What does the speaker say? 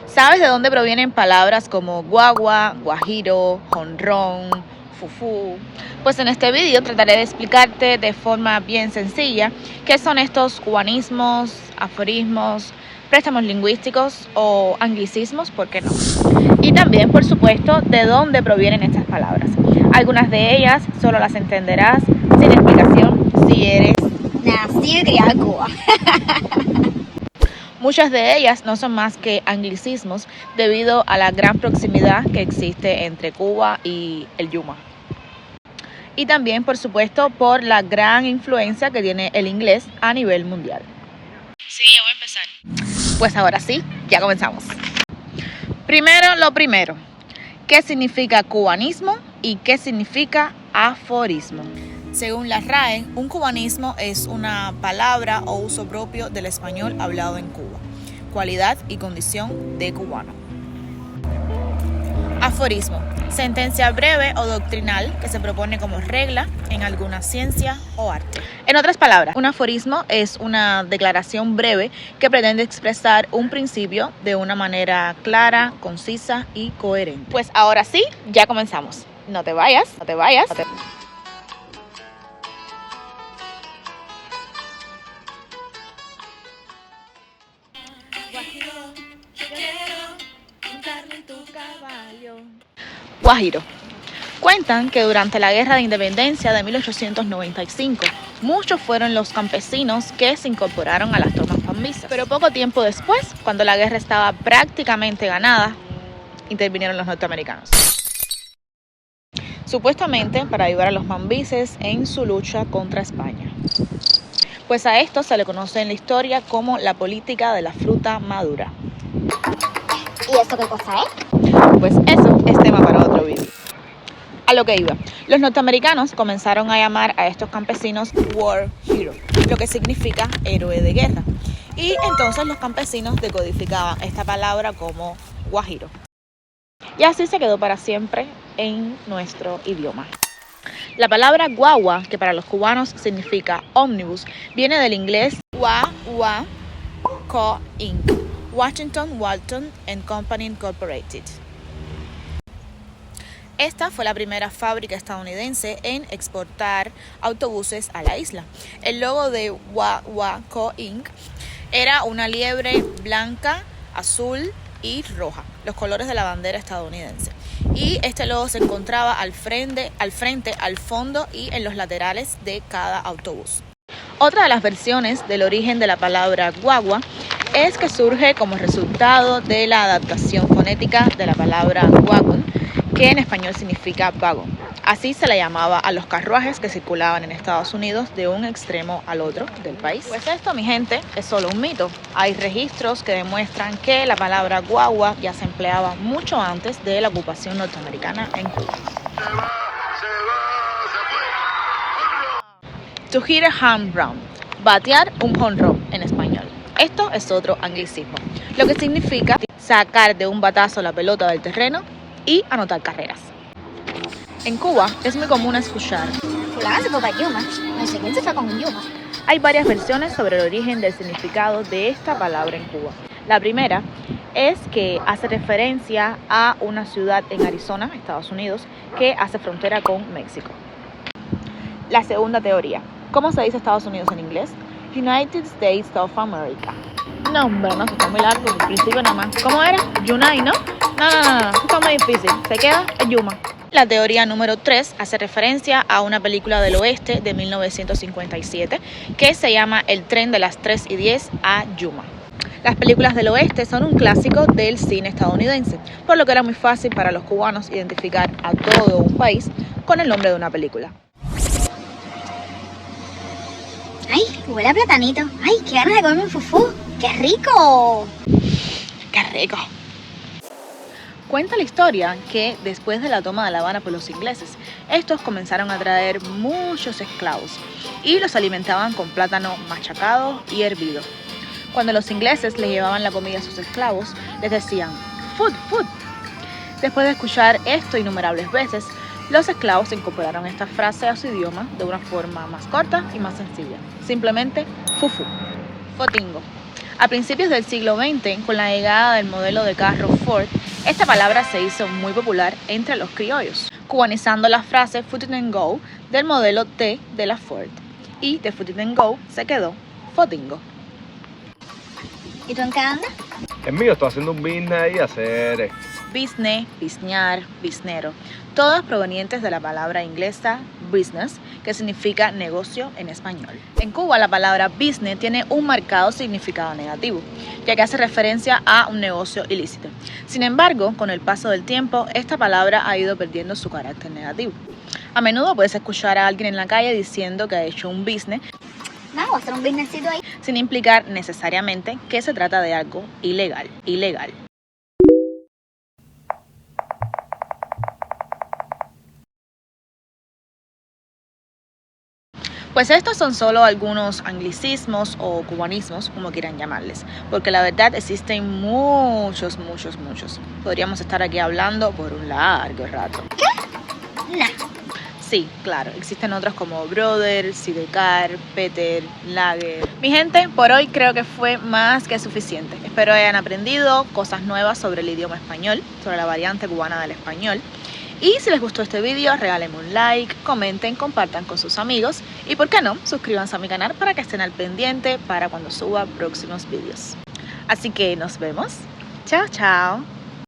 ¿Sabes de dónde provienen palabras como guagua, guajiro, jonrón, fufú? Pues en este vídeo trataré de explicarte de forma bien sencilla qué son estos cubanismos, aforismos, préstamos lingüísticos o anglicismos, ¿por qué no? Y también, por supuesto, de dónde provienen estas palabras. Algunas de ellas solo las entenderás sin explicación si eres nacido y criado en Cuba. Muchas de ellas no son más que anglicismos debido a la gran proximidad que existe entre Cuba y el Yuma. Y también, por supuesto, por la gran influencia que tiene el inglés a nivel mundial. Sí, ya voy a empezar. Pues ahora sí, ya comenzamos. Primero lo primero, ¿qué significa cubanismo y qué significa aforismo? Según la RAE, un cubanismo es una palabra o uso propio del español hablado en Cuba, cualidad y condición de cubano. Aforismo, sentencia breve o doctrinal que se propone como regla en alguna ciencia o arte. En otras palabras, un aforismo es una declaración breve que pretende expresar un principio de una manera clara, concisa y coherente. Pues ahora sí, ya comenzamos. No te vayas, no te vayas. Guajiro. Cuentan que durante la Guerra de Independencia de 1895, muchos fueron los campesinos que se incorporaron a las tropas mambisas. Pero poco tiempo después, cuando la guerra estaba prácticamente ganada, intervinieron los norteamericanos. Supuestamente para ayudar a los mambises en su lucha contra España. Pues a esto se le conoce en la historia como la política de la fruta madura. ¿Y eso qué cosa es? Pues eso es tema para otro vídeo. A lo que iba, los norteamericanos comenzaron a llamar a estos campesinos War Hero, lo que significa héroe de guerra. Y entonces los campesinos decodificaban esta palabra como guajiro. Y así se quedó para siempre en nuestro idioma. La palabra guagua, que para los cubanos significa ómnibus, viene del inglés Wa Co Inc. Washington Walton and Company Incorporated. Esta fue la primera fábrica estadounidense en exportar autobuses a la isla. El logo de Wa Co Inc. era una liebre blanca, azul y roja, los colores de la bandera estadounidense. Y este logo se encontraba al frente, al fondo y en los laterales de cada autobús. Otra de las versiones del origen de la palabra guagua es que surge como resultado de la adaptación fonética de la palabra wagon, que en español significa vagón. Así se le llamaba a los carruajes que circulaban en Estados Unidos de un extremo al otro del país. Pues esto, mi gente, es solo un mito. Hay registros que demuestran que la palabra guagua ya se empleaba mucho antes de la ocupación norteamericana en Cuba. To hit a home run, batear un jonrón en español. Esto es otro anglicismo, lo que significa sacar de un batazo la pelota del terreno y anotar carreras. En Cuba es muy común escuchar Fulana se fue para Yuma. No sé quién se fue con Yuma. Hay varias versiones sobre el origen del significado de esta palabra en Cuba. La primera es que hace referencia a una ciudad en Arizona, Estados Unidos, que hace frontera con México. La segunda teoría. ¿Cómo se dice Estados Unidos en inglés? United States of America. No, hombre, no, está muy largo, en principio nada más. ¿Cómo era? United, ¿no? No, está muy difícil. Se queda en Yuma. La teoría número 3 hace referencia a una película del oeste de 1957 que se llama El tren de las 3:10 a Yuma. Las películas del oeste son un clásico del cine estadounidense, por lo que era muy fácil para los cubanos identificar a todo un país con el nombre de una película. Ay, huele a platanito. Ay, qué ganas de comerme un fufú. ¡Qué rico! ¡Qué rico! Cuenta la historia que después de la toma de La Habana por los ingleses, estos comenzaron a traer muchos esclavos y los alimentaban con plátano machacado y hervido. Cuando los ingleses les llevaban la comida a sus esclavos, les decían "food, food". Después de escuchar esto innumerables veces, los esclavos incorporaron esta frase a su idioma de una forma más corta y más sencilla. Simplemente fufu, fotingo. A principios del siglo XX, con la llegada del modelo de carro Ford, esta palabra se hizo muy popular entre los criollos, cubanizando la frase Foot it and go del modelo T de la Ford. Y de Foot it and go se quedó Fotingo. ¿Y tú en qué andas? Es mío, estoy haciendo un business ahí, hacer Business, biznear, biznero, todas provenientes de la palabra inglesa business, que significa negocio en español. En Cuba la palabra business tiene un marcado significado negativo, ya que hace referencia a un negocio ilícito. Sin embargo, con el paso del tiempo, esta palabra ha ido perdiendo su carácter negativo. A menudo puedes escuchar a alguien en la calle diciendo que ha hecho un business, Vamos a hacer un businessito ahí. sin implicar necesariamente que se trata de algo ilegal. Pues estos son solo algunos anglicismos o cubanismos, como quieran llamarles, porque la verdad existen muchos. Podríamos estar aquí hablando por un largo rato. Nah. Sí, claro, existen otros como brother, sidecar, Peter, lager. Mi gente, por hoy creo que fue más que suficiente. Espero hayan aprendido cosas nuevas sobre el idioma español, sobre la variante cubana del español. Y si les gustó este vídeo, regálenme un like, comenten, compartan con sus amigos y, ¿por qué no?, suscríbanse a mi canal para que estén al pendiente para cuando suba próximos vídeos. Así que nos vemos. Chao, chao.